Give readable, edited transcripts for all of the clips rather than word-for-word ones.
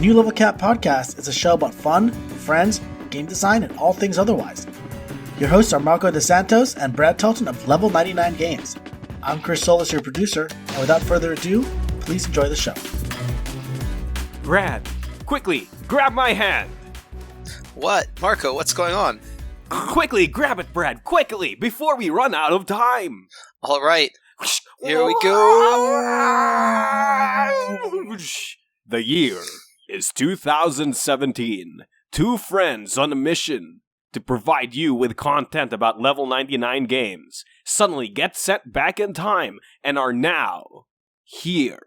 New Level Cap Podcast is a show about fun, friends, game design, and all things otherwise. Your hosts are Marco DeSantos and Brad Telton of Level 99 Games. I'm Chris Solis, your producer, and without further ado, please enjoy the show. Brad, quickly, grab my hand! What? Marco, what's going on? Quickly, grab it, Brad, quickly, before we run out of time! Alright, here we go! The year is 2017. Two friends on a mission to provide you with content about Level 99 games suddenly get sent back in time and are now here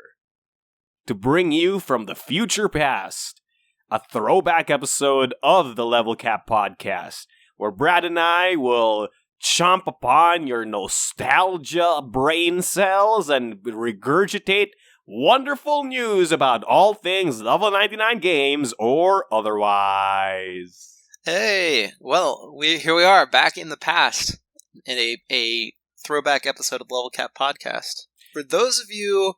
to bring you from the future past a throwback episode of the Level Cap Podcast where Brad and I will chomp upon your nostalgia brain cells and regurgitate wonderful news about all things Level 99 games or otherwise. Hey, well, here we are, back in the past, in a throwback episode of Level Cap Podcast. For those of you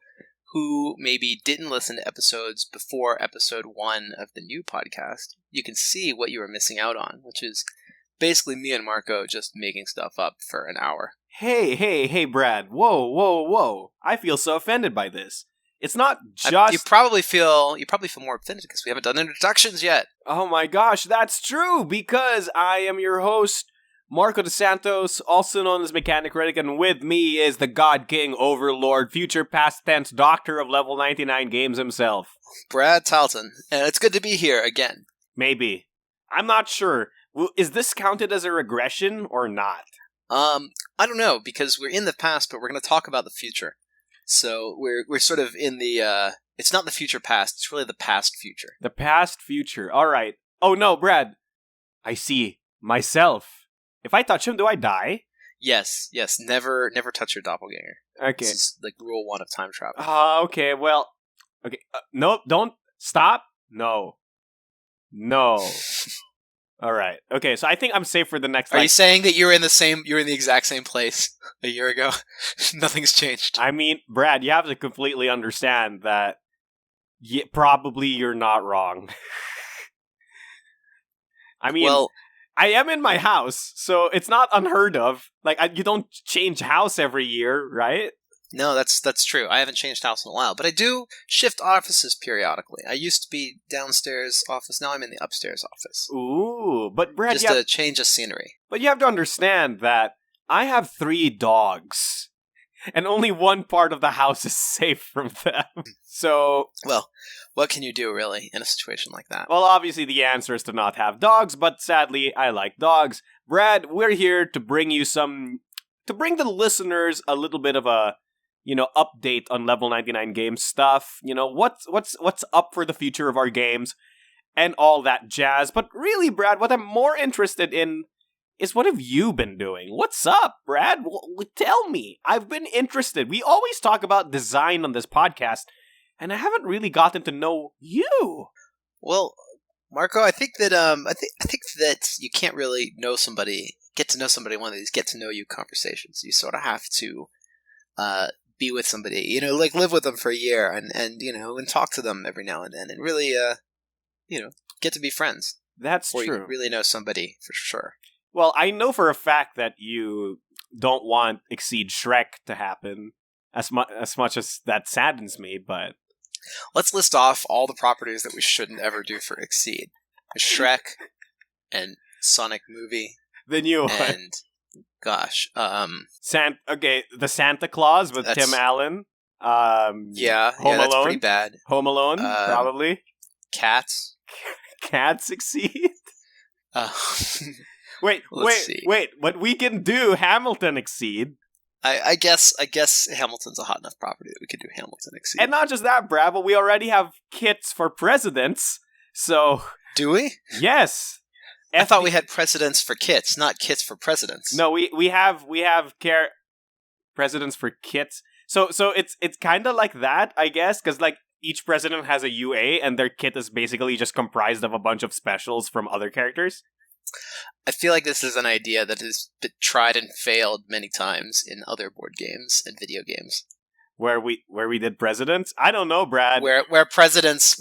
who maybe didn't listen to episodes before episode 1 of the new podcast, you can see what you were missing out on, which is basically me and Marco just making stuff up for an hour. Hey, Brad. Whoa. I feel so offended by this. It's not just... You probably feel more offended because we haven't done introductions yet. Oh my gosh, that's true, because I am your host, Marco DeSantos, also known as Mechanic Riddick, and with me is the God King Overlord, future past tense doctor of Level 99 Games himself. Brad Talton, and it's good to be here again. Maybe. I'm not sure. Is this counted as a regression or not? I don't know, because we're in the past, but we're going to talk about the future. So we're sort of in the, it's not the future past, it's really the past future. The past future, alright. Oh no, Brad. I see. Myself. If I touch him, do I die? Yes, never touch your doppelganger. Okay. This is like rule 1 of time travel. Okay, well, okay. No, don't, stop. No. Alright, okay, so I think I'm safe for the next... Are you saying that you're in the exact same place a year ago? Nothing's changed. I mean, Brad, you have to completely understand that probably you're not wrong. I mean, well, I am in my house, so it's not unheard of. Like, you don't change house every year, right? No, that's true. I haven't changed house in a while, but I do shift offices periodically. I used to be downstairs office, now I'm in the upstairs office. Ooh, but Brad, just a change of scenery. But you have to understand that I have 3 dogs, and only one part of the house is safe from them. So, well, what can you do really in a situation like that? Well, obviously the answer is to not have dogs, but sadly I like dogs. Brad, we're here to bring you to bring the listeners a little bit of a update on Level 99 Games stuff, what's up for the future of our games, and all that jazz. But really, Brad, what I'm more interested in is what have you been doing? What's up, Brad? Tell me. I've been interested. We always talk about design on this podcast, and I haven't really gotten to know you. Well, Marco, I think that I think that you can't really get to know somebody in one of these get to know you conversations. You sort of have to be with somebody, like live with them for a year and talk to them every now and then and really, get to be friends. That's true. Or you really know somebody for sure. Well, I know for a fact that you don't want Exceed Shrek to happen as much as that saddens me, but... Let's list off all the properties that we shouldn't ever do for Exceed. Shrek and Sonic movie. The new one. And... Gosh, the Santa Claus with Tim Allen. Yeah, Home that's Alone. Pretty bad. Home Alone, probably. Cats. Cats Exceed. Wait. But we can do Hamilton Exceed. I guess Hamilton's a hot enough property that we could do Hamilton Exceed. And not just that, Brad, but we already have kits for presidents. So do we? Yes. I thought we had precedents for kits, not kits for presidents. No, we have presidents for kits. So it's kind of like that, I guess, because like each president has a UA, and their kit is basically just comprised of a bunch of specials from other characters. I feel like this is an idea that has been tried and failed many times in other board games and video games. Where we did presidents? I don't know, Brad. Where presidents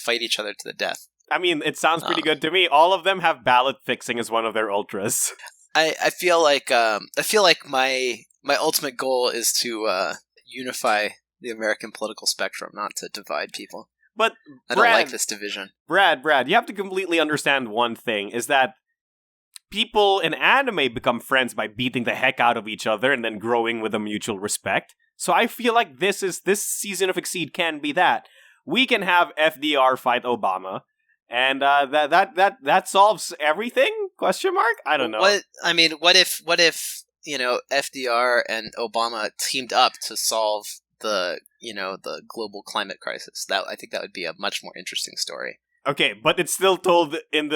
fight each other to the death. I mean, it sounds pretty good to me. All of them have ballot fixing as one of their ultras. I feel like my ultimate goal is to unify the American political spectrum, not to divide people. But I don't like this division. Brad, you have to completely understand one thing, is that people in anime become friends by beating the heck out of each other and then growing with a mutual respect. So I feel like this season of Exceed can be that. We can have FDR fight Obama, and that solves everything? Question mark? I don't know. What if FDR and Obama teamed up to solve the global climate crisis? I think that would be a much more interesting story. Okay, but it's still told in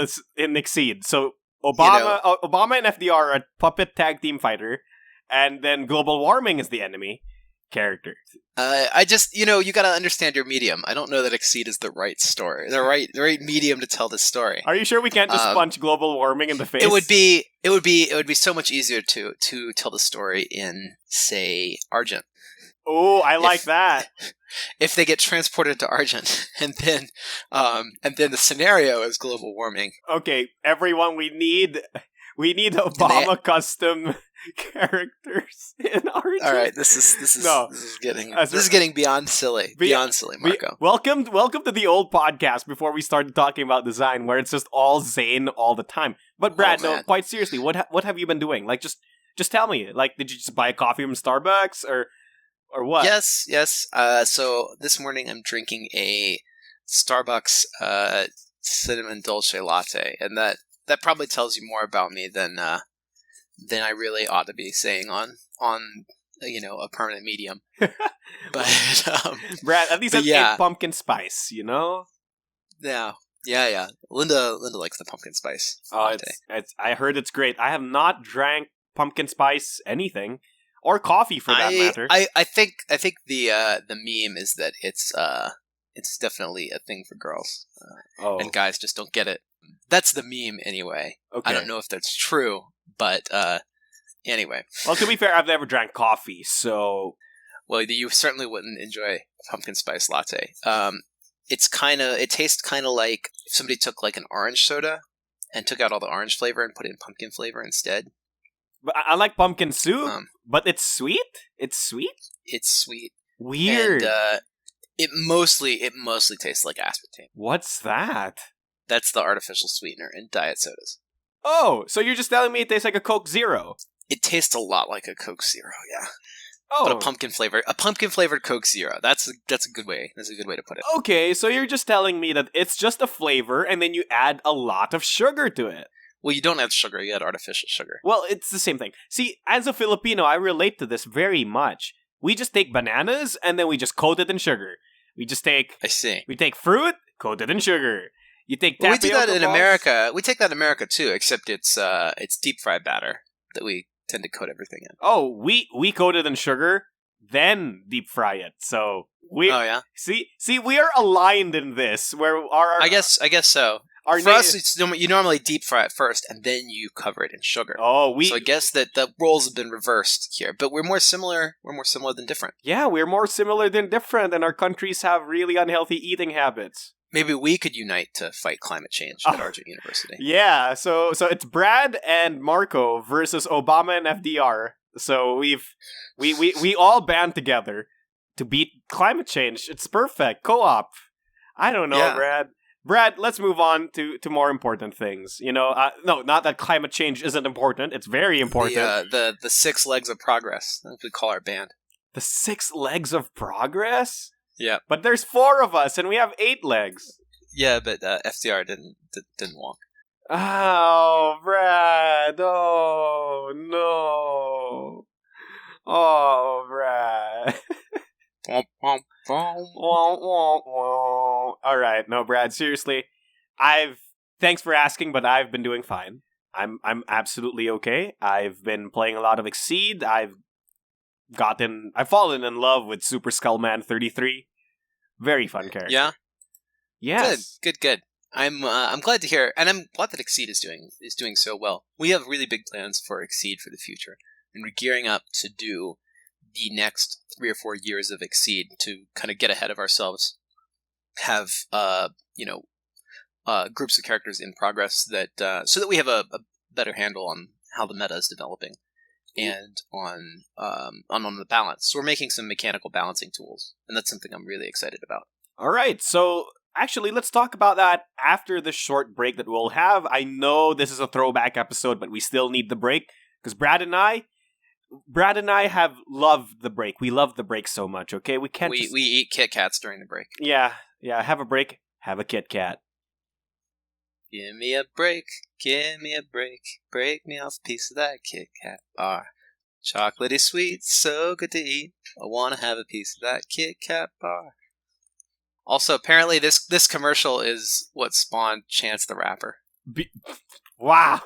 Exceed. So Obama and FDR are a puppet tag team fighter, and then global warming is the enemy character. I just you gotta understand your medium. I don't know that Exceed is the right story, the right medium to tell this story. Are you sure we can't just punch global warming in the face? It would be so much easier to tell the story in, say, Argent. Oh, I like that. If they get transported to Argent, and then the scenario is global warming. Okay, everyone, we need Obama custom characters in Argent. All right, this is getting beyond silly. Beyond silly, Marco. Welcome to the old podcast before we started talking about design, where it's just all Zane all the time. But Brad, no, quite seriously, what have you been doing? Like, just tell me. Like, did you just buy a coffee from Starbucks or what? Yes. So this morning I'm drinking a Starbucks cinnamon dolce latte, and that probably tells you more about me than I really ought to be saying on a permanent medium. But Brad, at least it's pumpkin spice, Yeah. Linda likes the pumpkin spice latte. I heard it's great. I have not drank pumpkin spice anything. Or coffee, for that matter. I think the meme is that it's definitely a thing for girls, and guys just don't get it. That's the meme anyway. Okay. I don't know if that's true, but anyway. Well, to be fair, I've never drank coffee, so... Well, you certainly wouldn't enjoy a pumpkin spice latte. It tastes kind of like if somebody took like an orange soda and took out all the orange flavor and put in pumpkin flavor instead. But I like pumpkin soup, but it's sweet? It's sweet? It's sweet. Weird. And it mostly tastes like aspartame. What's that? That's the artificial sweetener in diet sodas. Oh, so you're just telling me it tastes like a Coke Zero? It tastes a lot like a Coke Zero, yeah. Oh. But a pumpkin flavored Coke Zero. That's a good way. That's a good way to put it. Okay, so you're just telling me that it's just a flavor and then you add a lot of sugar to it. Well, you don't add sugar, you add artificial sugar. Well, it's the same thing. See, as a Filipino, I relate to this very much. We just take bananas, and then we just coat it in sugar. We take fruit, coat it in sugar. You take tapioca. Well, we do that in America. We take that in America, too, except it's deep fried batter that we tend to coat everything in. Oh, we coat it in sugar, then deep fry it. So we... Oh, yeah? See, we are aligned in this, where our... I guess so. For us, you normally deep fry it first, and then you cover it in sugar. So I guess that the roles have been reversed here, but we're more similar. We're more similar than different. Yeah, we're more similar than different, and our countries have really unhealthy eating habits. Maybe we could unite to fight climate change at Argent University. Yeah, so it's Brad and Marco versus Obama and FDR. So we all band together to beat climate change. It's perfect. Co-op. I don't know, yeah. Brad, let's move on to more important things. No, not that climate change isn't important. It's very important. The 6 legs of progress. That's what we call our band. The 6 legs of progress? Yeah. But there's 4 of us, and we have 8 legs. Yeah, but FDR didn't walk. Oh, Brad. Oh, no. Oh, Brad. All right, no, Brad. Seriously, thanks for asking, but I've been doing fine. I'm absolutely okay. I've been playing a lot of Exceed. I've fallen in love with Super Skullman 33. Very fun character. Yeah. Yes. Good. I'm glad to hear, and I'm glad that Exceed is doing so well. We have really big plans for Exceed for the future, and we're gearing up to do the next 3 or 4 years of Exceed to kind of get ahead of ourselves, have groups of characters in progress that so that we have a better handle on how the meta is developing and on the balance. So we're making some mechanical balancing tools, and that's something I'm really excited about. All right, so actually, let's talk about that after the short break that we'll have. I know this is a throwback episode, but we still need the break because Brad and I have loved the break. We love the break so much. Okay, we can't. We eat Kit Kats during the break. Yeah. Have a break. Have a Kit Kat. Give me a break. Give me a break. Break me off a piece of that Kit Kat bar. Chocolatey sweet, so good to eat. I want to have a piece of that Kit Kat bar. Also, apparently, this commercial is what spawned Chance the Rapper. Wow.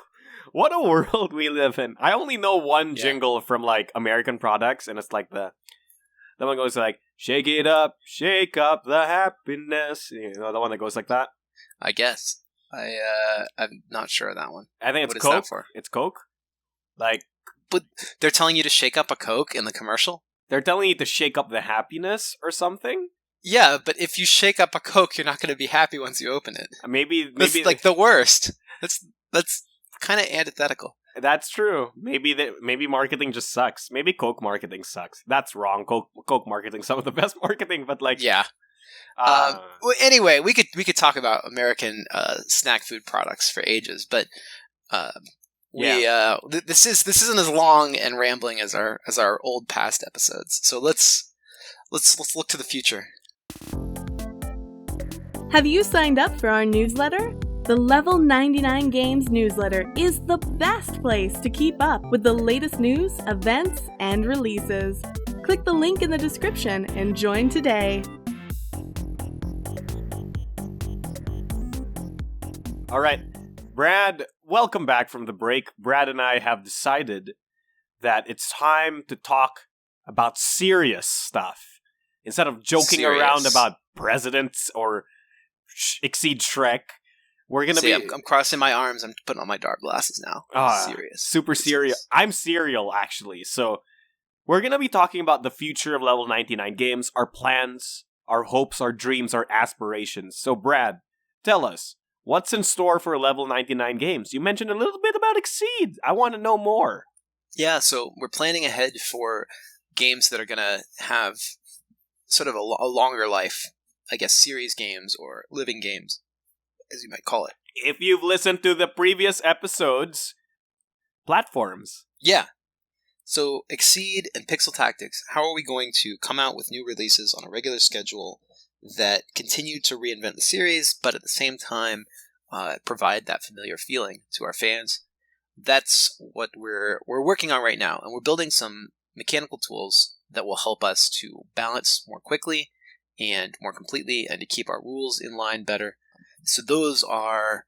What a world we live in. I only know one jingle from, like, American products, and it's like the one goes like, shake up the happiness. You know, the one that goes like that? I guess. I'm not sure of that one. I think it's what Coke. Is that for? It's Coke. Like, but they're telling you to shake up a Coke in the commercial? They're telling you to shake up the happiness or something? Yeah, but if you shake up a Coke, you're not going to be happy once you open it. Maybe that's like the worst. That's kind of antithetical. That's true. Maybe marketing just sucks. Maybe Coke marketing sucks. That's wrong. Coke marketing, some of the best marketing, but like yeah. Well, anyway, we could talk about American snack food products for ages, but this isn't as long and rambling as our old past episodes. So let's look to the future. Have you signed up for our newsletter? The Level 99 Games newsletter is the best place to keep up with the latest news, events, and releases. Click the link in the description and join today. All right, Brad, welcome back from the break. Brad and I have decided that it's time to talk about serious stuff. Instead of joking around about presidents or Exceed Shrek, we're going to be... I'm crossing my arms. I'm putting on my dark glasses now. Serious. Super serious. I'm serial, actually. So we're going to be talking about the future of Level 99 games, our plans, our hopes, our dreams, our aspirations. So Brad, tell us, what's in store for Level 99 games? You mentioned a little bit about Exceed. I want to know more. Yeah, so we're planning ahead for games that are going to have sort of a longer life, I guess, series games or living games, as you might call it. If you've listened to the previous episodes, platforms. Yeah. So Exceed and Pixel Tactics, how are we going to come out with new releases on a regular schedule that continue to reinvent the series, but at the same time provide that familiar feeling to our fans? That's what we're working on right now, and we're building some mechanical tools that will help us to balance more quickly and more completely, and to keep our rules in line better. So those are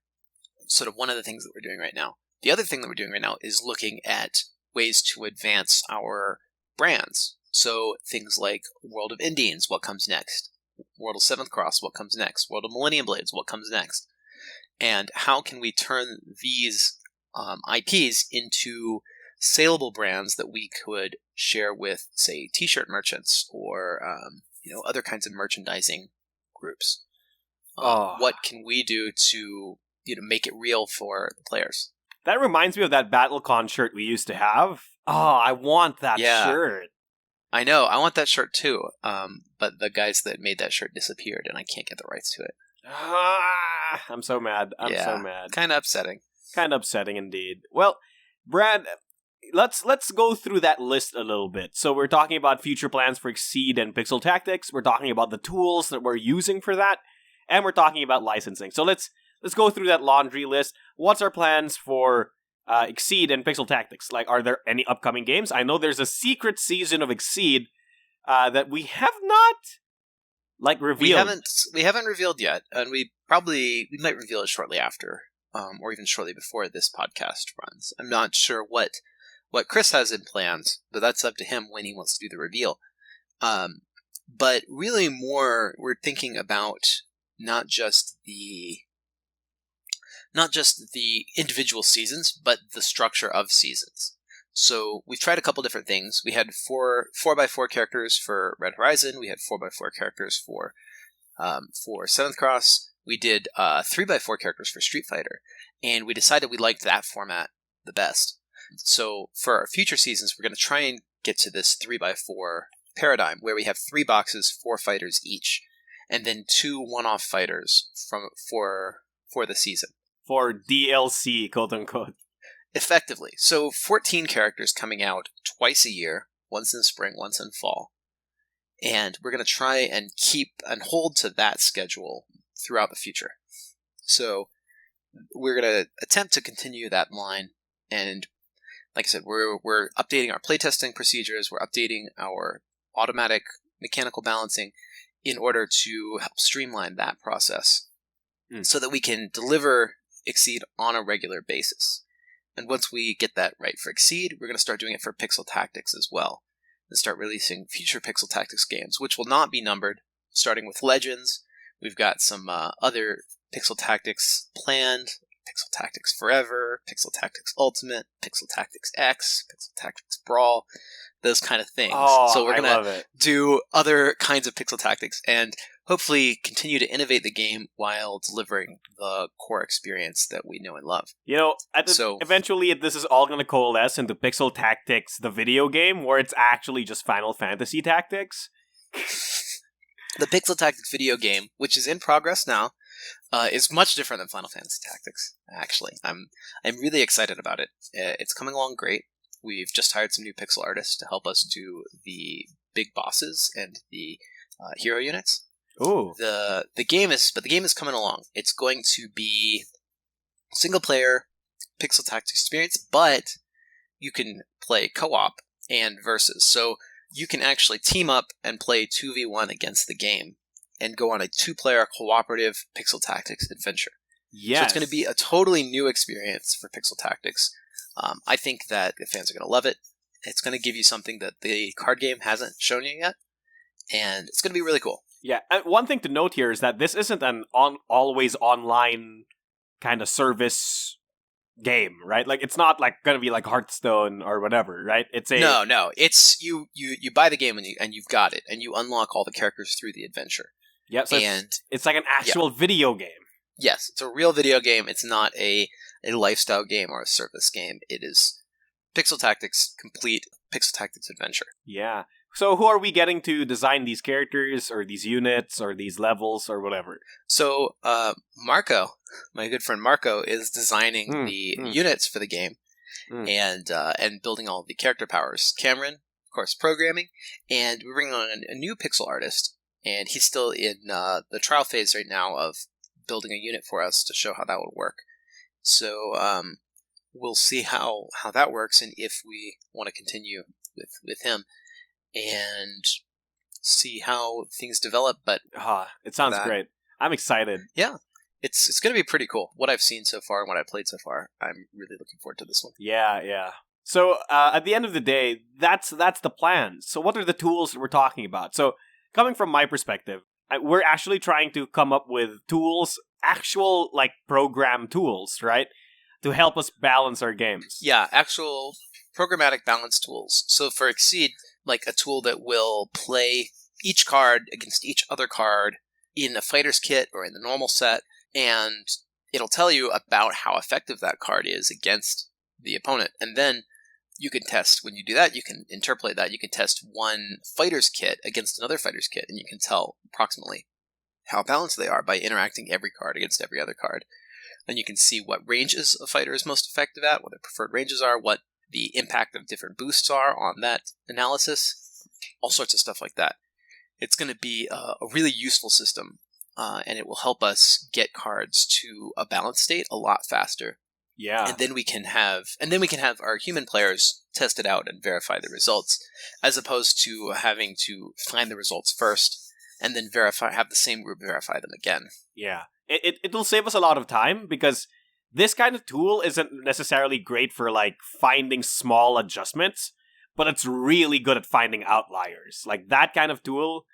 sort of one of the things that we're doing right now. The other thing that we're doing right now is looking at ways to advance our brands. So things like World of Indians, what comes next? World of Seventh Cross, what comes next? World of Millennium Blades, what comes next? And how can we turn these IPs into saleable brands that we could share with, say, t-shirt merchants or other kinds of merchandising groups? What can we do to make it real for the players? That reminds me of that BattleCon shirt we used to have. Oh, I want that shirt. I know, I want that shirt too. But the guys that made that shirt disappeared, and I can't get the rights to it. I'm so mad. I'm so mad. Kind of upsetting. Kind of upsetting indeed. Well, Brad, let's go through that list a little bit. So we're talking about future plans for Exceed and Pixel Tactics. We're talking about the tools that we're using for that, and we're talking about licensing. So let's go through that laundry list. What's our plans for Exceed and Pixel Tactics? Like, are there any upcoming games? I know there's a secret season of Exceed that we have not revealed. We haven't revealed yet, and we might reveal it shortly after, or even shortly before this podcast runs. I'm not sure what Chris has in plans, but that's up to him when he wants to do the reveal. But really more, we're thinking about not just the individual seasons, but the structure of seasons. So we've tried a couple different things. We had 4x4 characters for Red Horizon. We had 4x4 characters for Seventh Cross. We did 3x4 characters for Street Fighter, and we decided we liked that format the best. So for our future seasons, we're going to try and get to this 3x4 paradigm where we have 3 boxes, 4 fighters each, and then 2 one-off fighters for the season. For DLC, quote unquote. Effectively. So 14 characters coming out twice a year, once in spring, once in fall. And we're going to try and keep and hold to that schedule throughout the future. So we're going to attempt to continue that line. And like I said, we're updating our playtesting procedures. We're updating our automatic mechanical balancing in order to help streamline that process so that we can deliver Exceed on a regular basis. And once we get that right for Exceed, we're going to start doing it for Pixel Tactics as well. And start releasing future Pixel Tactics games, which will not be numbered, starting with Legends. We've got some other Pixel Tactics planned. Pixel Tactics Forever, Pixel Tactics Ultimate, Pixel Tactics X, Pixel Tactics Brawl, those kind of things. Oh, so we're going to do other kinds of Pixel Tactics and hopefully continue to innovate the game while delivering the core experience that we know and love. You know, eventually this is all going to coalesce into Pixel Tactics, the video game, where it's actually just Final Fantasy Tactics. The Pixel Tactics video game, which is in progress now, is much different than Final Fantasy Tactics, actually. I'm really excited about it. It's coming along great. We've just hired some new pixel artists to help us do the big bosses and the hero units. Ooh. The game is coming along. It's going to be single player Pixel Tactics experience, but you can play co-op and versus. So you can actually team up and play 2v1 against the game and go on a 2-player cooperative Pixel Tactics adventure. Yes. So it's going to be a totally new experience for Pixel Tactics. I think that the fans are going to love it. It's going to give you something that the card game hasn't shown you yet, and it's going to be really cool. Yeah, and one thing to note here is that this isn't an always online kind of service game, right? Like, it's not like going to be like Hearthstone or whatever, right? It's a No. It's you buy the game and you've got it, and you unlock all the characters through the adventure. Yeah, so it's like an actual video game. Yes, it's a real video game. It's not a lifestyle game or a service game. It is Pixel Tactics, complete Pixel Tactics adventure. Yeah. So who are we getting to design these characters or these units or these levels or whatever? So Marco, my good friend Marco, is designing the units for the game and building all the character powers. Cameron, of course, programming, and we're bringing on a new pixel artist, and he's still in the trial phase right now of building a unit for us to show how that would work. So we'll see how that works and if we want to continue with him and see how things develop. But it sounds great. I'm excited. Yeah, it's going to be pretty cool. What I've seen so far and what I've played so far, I'm really looking forward to this one. Yeah. So at the end of the day, that's the plan. So what are the tools that we're talking about? So coming from my perspective, we're actually trying to come up with tools, actual like program tools, right? To help us balance our games. Yeah, actual programmatic balance tools. So for Exceed, like a tool that will play each card against each other card in a fighter's kit or in the normal set, and it'll tell you about how effective that card is against the opponent. And then you can test, when you do that, you can interpolate that. You can test one fighter's kit against another fighter's kit, and you can tell approximately how balanced they are by interacting every card against every other card. And you can see what ranges a fighter is most effective at, what their preferred ranges are, what the impact of different boosts are on that analysis, all sorts of stuff like that. It's going to be a really useful system, and it will help us get cards to a balanced state a lot faster. Yeah. And then we can have our human players test it out and verify the results, as opposed to having to find the results first and then have the same group verify them again. Yeah. It'll save us a lot of time because this kind of tool isn't necessarily great for like finding small adjustments, but it's really good at finding outliers. Like that kind of tool,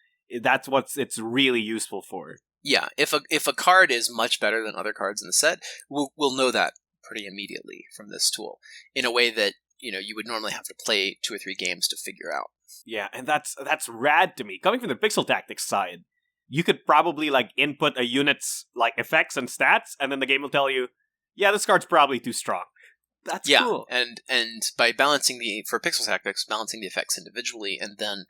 that's what it's really useful for. Yeah, if a card is much better than other cards in the set, we'll know that pretty immediately from this tool, in a way that you would normally have to play 2 or 3 games to figure out. Yeah, and that's rad to me. Coming from the Pixel Tactics side, you could probably like input a unit's like effects and stats, and then the game will tell you, yeah, this card's probably too strong. That's cool. And by balancing for Pixel Tactics, balancing the effects individually, and then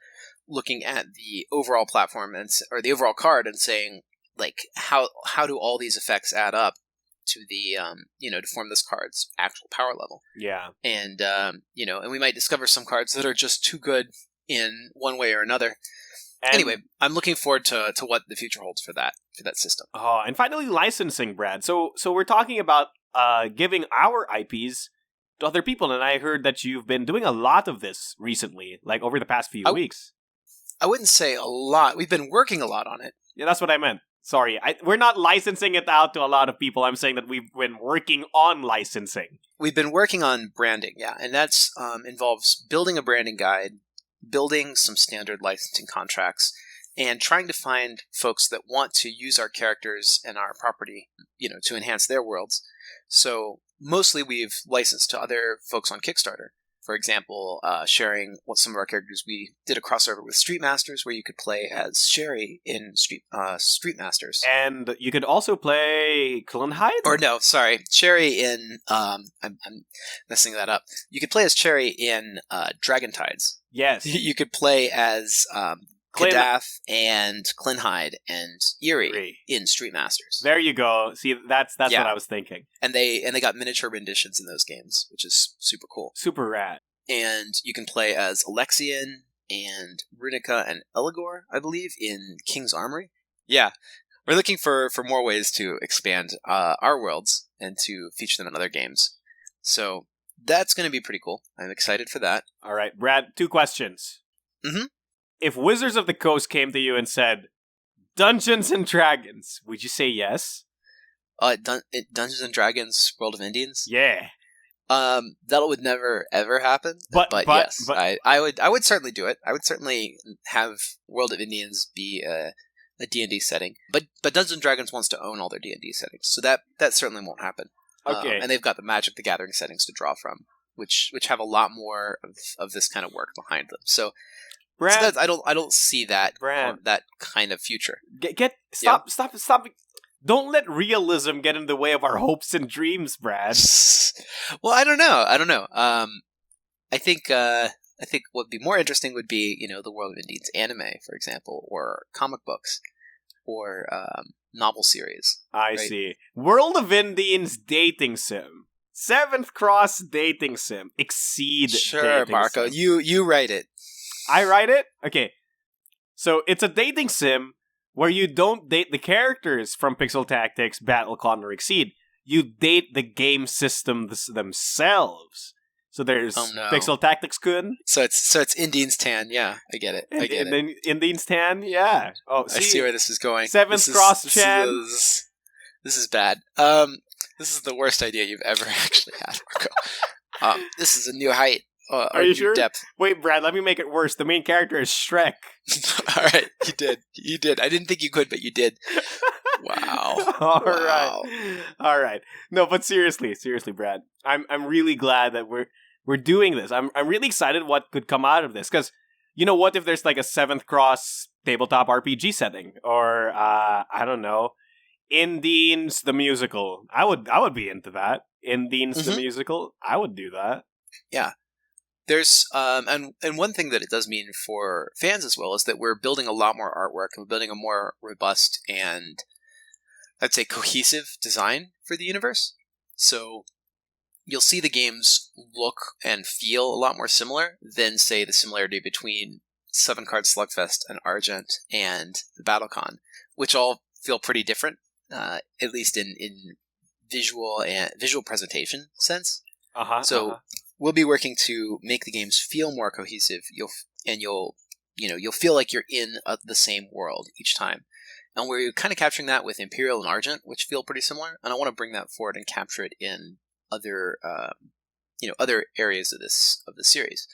looking at the overall platform or the overall card and saying, like, how do all these effects add up to the to form this card's actual power level. Yeah. And and we might discover some cards that are just too good in one way or another. And anyway, I'm looking forward to what the future holds for that system. Oh, and finally licensing, Brad. So we're talking about giving our IPs to other people, and I heard that you've been doing a lot of this recently, like over the past few weeks. I wouldn't say a lot. We've been working a lot on it. Yeah, that's what I meant. Sorry, we're not licensing it out to a lot of people. I'm saying that we've been working on licensing. We've been working on branding, yeah, and that's involves building a branding guide, building some standard licensing contracts, and trying to find folks that want to use our characters and our property, to enhance their worlds. So mostly we've licensed to other folks on Kickstarter. For example, sharing some of our characters. We did a crossover with Street Masters where you could play as Sherry in Street Masters. And you could also play Klunheid? Or no, sorry, Sherry in... I'm messing that up. You could play as Sherry in Dragon Tides. Yes. You could play as Kadath and Klunheid and Eerie in Street Masters. There you go. See, that's what I was thinking. And they got miniature renditions in those games, which is super cool. Super rad. And you can play as Alexian and Runica and Eligor, I believe, in King's Armory. Yeah. We're looking for more ways to expand our worlds and to feature them in other games. So that's going to be pretty cool. I'm excited for that. All right, Brad, 2 questions. Mm-hmm. If Wizards of the Coast came to you and said, Dungeons and Dragons, would you say yes? Dungeons and Dragons World of Indians? Yeah. That would never ever happen. But yes, I would certainly do it. I would certainly have World of Indians be a D&D setting. But Dungeons and Dragons wants to own all their D&D settings, so that certainly won't happen. Okay. And they've got the Magic the Gathering settings to draw from, which have a lot more of this kind of work behind them. So Brad, I don't see that that kind of future. Stop. Don't let realism get in the way of our hopes and dreams, Brad. Well, I don't know. I think what would be more interesting would be, the World of Indians anime, for example, or comic books, or novel series. I see. World of Indians dating sim. 7th Cross dating sim. Exceed Sure, Marco. Sim. You write it. I write it? Okay. So it's a dating sim where you don't date the characters from Pixel Tactics, BattleCon, or Exceed. You date the game systems themselves. So there's Pixel Tactics Kun. So it's Indians Tan. Yeah, I get it. Indians Tan, yeah. Oh, I see where this is going. 7th Cross Chan. This is bad. This is the worst idea you've ever actually had, Marco. This is a new height. Are you sure? Depth. Wait, Brad, let me make it worse. The main character is Shrek. All right, you did. I didn't think you could, but you did. Wow. All right. No, but seriously, Brad, I'm really glad that we're doing this. I'm really excited what could come out of this, because what if there's like a 7th Cross tabletop RPG setting, or I don't know, Indians the musical. I would be into that. Indians the musical. I would do that. Yeah. There's and one thing that it does mean for fans as well is that we're building a lot more artwork, and we're building a more robust and, I'd say, cohesive design for the universe. So you'll see the games look and feel a lot more similar than, say, the similarity between 7-Card Slugfest and Argent and the BattleCon, which all feel pretty different, at least in visual presentation sense. We'll be working to make the games feel more cohesive. You'll feel like you're in the same world each time, and we're kind of capturing that with Imperial and Argent, which feel pretty similar. And I want to bring that forward and capture it in other areas of the series.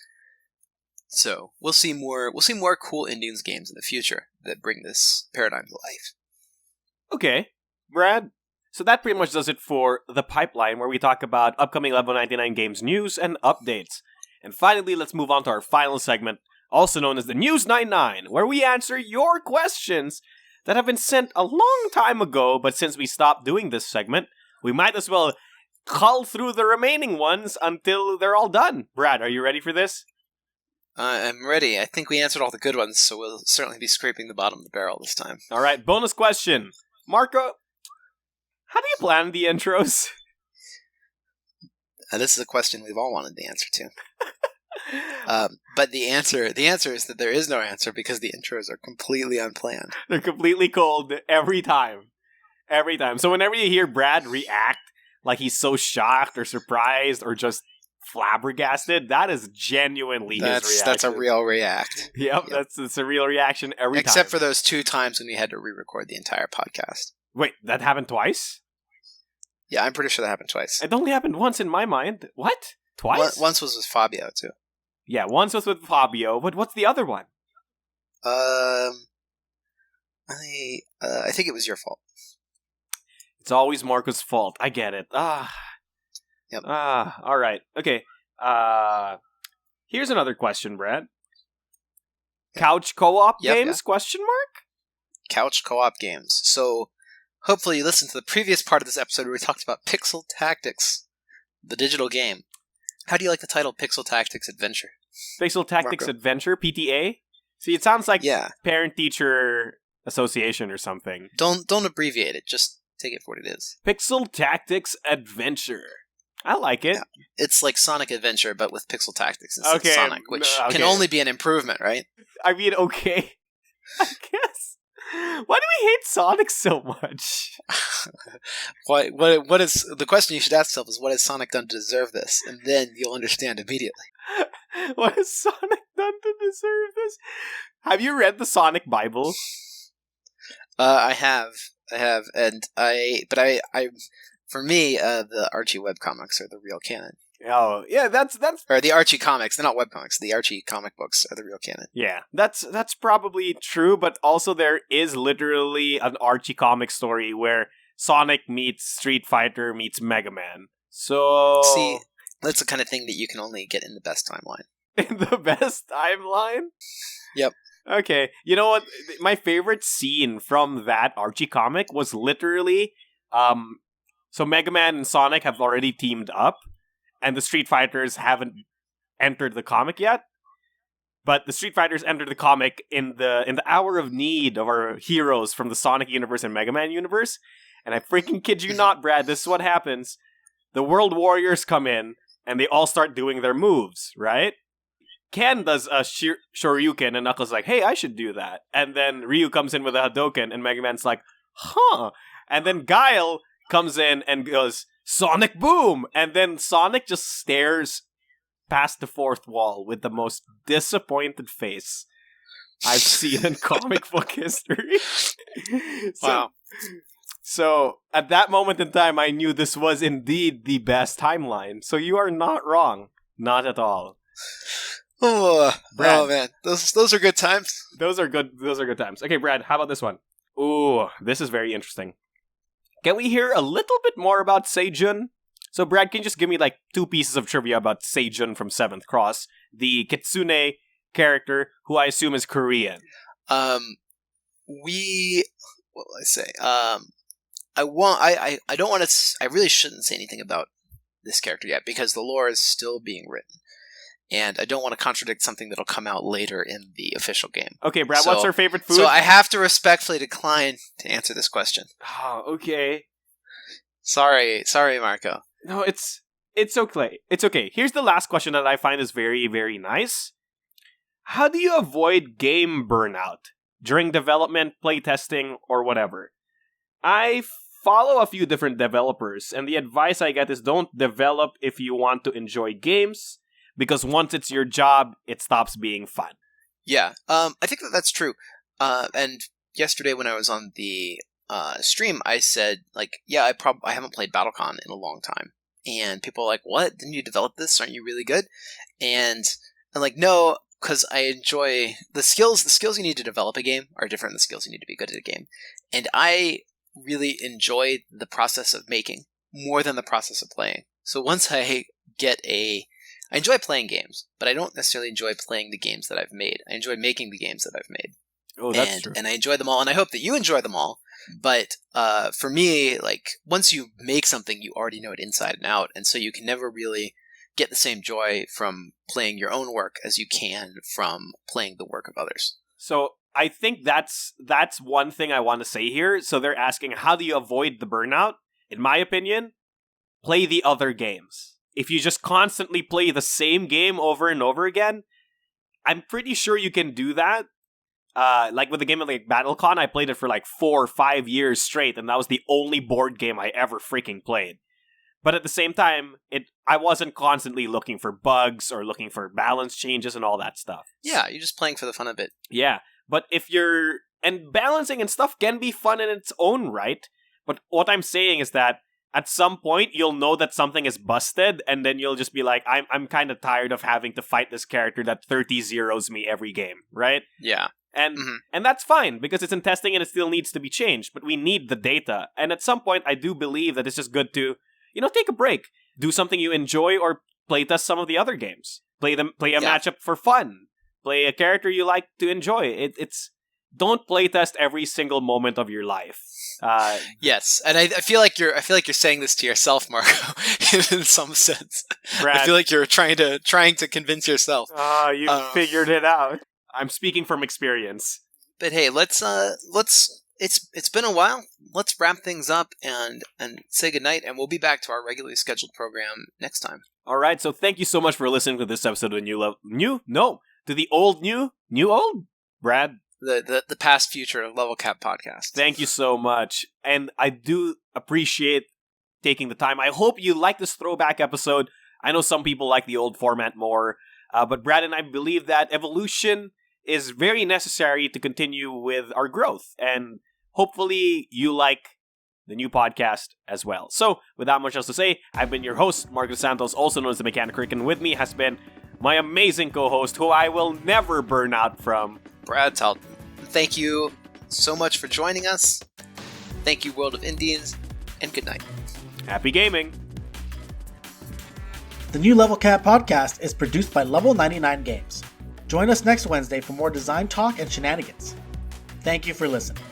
So we'll see more cool Indians games in the future that bring this paradigm to life. Okay, Brad. So that pretty much does it for the pipeline, where we talk about upcoming Level 99 Games news and updates. And finally, let's move on to our final segment, also known as the News 99, where we answer your questions that have been sent a long time ago, but since we stopped doing this segment, we might as well cull through the remaining ones until they're all done. Brad, are you ready for this? I'm ready. I think we answered all the good ones, so we'll certainly be scraping the bottom of the barrel this time. All right, bonus question. Marco, how do you plan the intros? This is a question we've all wanted the answer to. But the answer is that there is no answer because the intros are completely unplanned. They're completely cold every time. Every time. So whenever you hear Brad react like he's so shocked or surprised or just flabbergasted, that is genuinely his reaction. That's a real react. Yep. That's a real reaction every time. Except for those 2 times when we had to re-record the entire podcast. Wait, that happened twice? Yeah, I'm pretty sure that happened twice. It only happened once in my mind. What? Twice? Once was with Fabio, too. Yeah, once was with Fabio, but what's the other one? I think it was your fault. It's always Marco's fault. I get it. Yep. All right. Okay. Here's another question, Brad. Couch co-op games? Question mark? Couch co-op games. So, hopefully you listened to the previous part of this episode where we talked about Pixel Tactics, the digital game. How do you like the title Pixel Tactics Adventure? Pixel Tactics Marco? Adventure, PTA? See, it sounds like Yeah. Parent-Teacher Association or something. Don't abbreviate it. Just take it for what it is. Pixel Tactics Adventure. I like it. Yeah. It's like Sonic Adventure, but with Pixel Tactics instead Okay, of Sonic, which can only be an improvement, right? I mean, okay. I guess. Why do we hate Sonic so much? What is the question you should ask yourself is what has Sonic done to deserve this? And then you'll understand immediately. What has Sonic done to deserve this? Have you read the Sonic Bible? I have, and for me, the Archie webcomics are the real canon. Oh, yeah, that's Or the Archie comics, they're not webcomics, the Archie comic books are the real canon. yeah, that's probably true, but also there is literally an Archie comic story where Sonic meets Street Fighter meets Mega Man. So See, that's the kind of thing that you can only get in the best timeline. in the best timeline? Yep. Okay, you know what? My favorite scene from that Archie comic was literally, so Mega Man and Sonic have already teamed up, and the Street Fighters haven't entered the comic yet. But the Street Fighters entered the comic in the hour of need of our heroes from the Sonic universe and Mega Man universe. And I freaking kid you not, Brad, this is what happens. The World Warriors come in, and they all start doing their moves, right? Ken does a Shoryuken, and Knuckles like, hey, I should do that. And then Ryu comes in with a Hadouken, and Mega Man's like, huh. And then Guile comes in and goes, Sonic Boom! And then Sonic just stares past the fourth wall with the most disappointed face I've seen in comic book history. Wow. So, at that moment in time, I knew this was indeed the best timeline. So you are not wrong. Not at all. Oh man, those are good times. Those are good times. Okay, Brad, how about this one? Ooh, this is very interesting. Can we hear a little bit more about Seijun? So, Brad, can you just give me like 2 pieces of trivia about Seijun from 7th Cross, the Kitsune character who I assume is Korean? What will I say? I don't want to. I really shouldn't say anything about this character yet because the lore is still being written, and I don't want to contradict something that'll come out later in the official game. Okay, Brad, what's our favorite food? So I have to respectfully decline to answer this question. Oh, okay. Sorry, Marco. No, it's okay. It's okay. Here's the last question that I find is very, very nice. How do you avoid game burnout during development, playtesting, or whatever? I follow a few different developers, and the advice I get is don't develop if you want to enjoy games, because once it's your job, it stops being fun. Yeah, I think that's true. And yesterday when I was on the stream, I said, like, yeah, I haven't played BattleCon in a long time. And people are like, what? Didn't you develop this? Aren't you really good? And I'm like, no, because I enjoy the skills. The skills you need to develop a game are different than the skills you need to be good at a game. And I really enjoy the process of making more than the process of playing. So once I get a I enjoy playing games, but I don't necessarily enjoy playing the games that I've made. I enjoy making the games that I've made. Oh, that's true. And I enjoy them all, and I hope that you enjoy them all. But for me, like, once you make something, you already know it inside and out, and so you can never really get the same joy from playing your own work as you can from playing the work of others. So I think that's one thing I want to say here. So they're asking, how do you avoid the burnout? In my opinion, play the other games. If you just constantly play the same game over and over again, I'm pretty sure you can do that. Like with the game of like BattleCon, I played it for like 4 or 5 years straight, and that was the only board game I ever freaking played. But at the same time, I wasn't constantly looking for bugs or looking for balance changes and all that stuff. Yeah, you're just playing for the fun of it. Yeah, but and balancing and stuff can be fun in its own right, but what I'm saying is that at some point, you'll know that something is busted, and then you'll just be like, I'm kind of tired of having to fight this character that 30-0s me every game, right? Yeah. And that's fine, because it's in testing and it still needs to be changed, but we need the data. And at some point, I do believe that it's just good to, take a break. Do something you enjoy, or playtest some of the other games. Play a matchup for fun. Play a character you like to enjoy. Don't playtest every single moment of your life. Yes, and I feel like you're saying this to yourself, Marco, in some sense. Brad, I feel like you're trying to convince yourself. You figured it out. I'm speaking from experience. But hey, let's it's been a while. Let's wrap things up and say goodnight, and we'll be back to our regularly scheduled program next time. All right, so thank you so much for listening to this episode of to the old, Brad. The past future Level Cap podcast. Thank you so much. And I do appreciate taking the time. I hope you like this throwback episode. I know some people like the old format more, but Brad and I believe that evolution is very necessary to continue with our growth. And hopefully you like the new podcast as well. So, without much else to say, I've been your host, Marco Santos, also known as the Mechanic Rick, and with me has been my amazing co-host, who I will never burn out from, Brad Talton. Thank you so much for joining us. Thank you, World of Indians, and good night. Happy gaming! The new Level Cap podcast is produced by Level 99 Games. Join us next Wednesday for more design talk and shenanigans. Thank you for listening.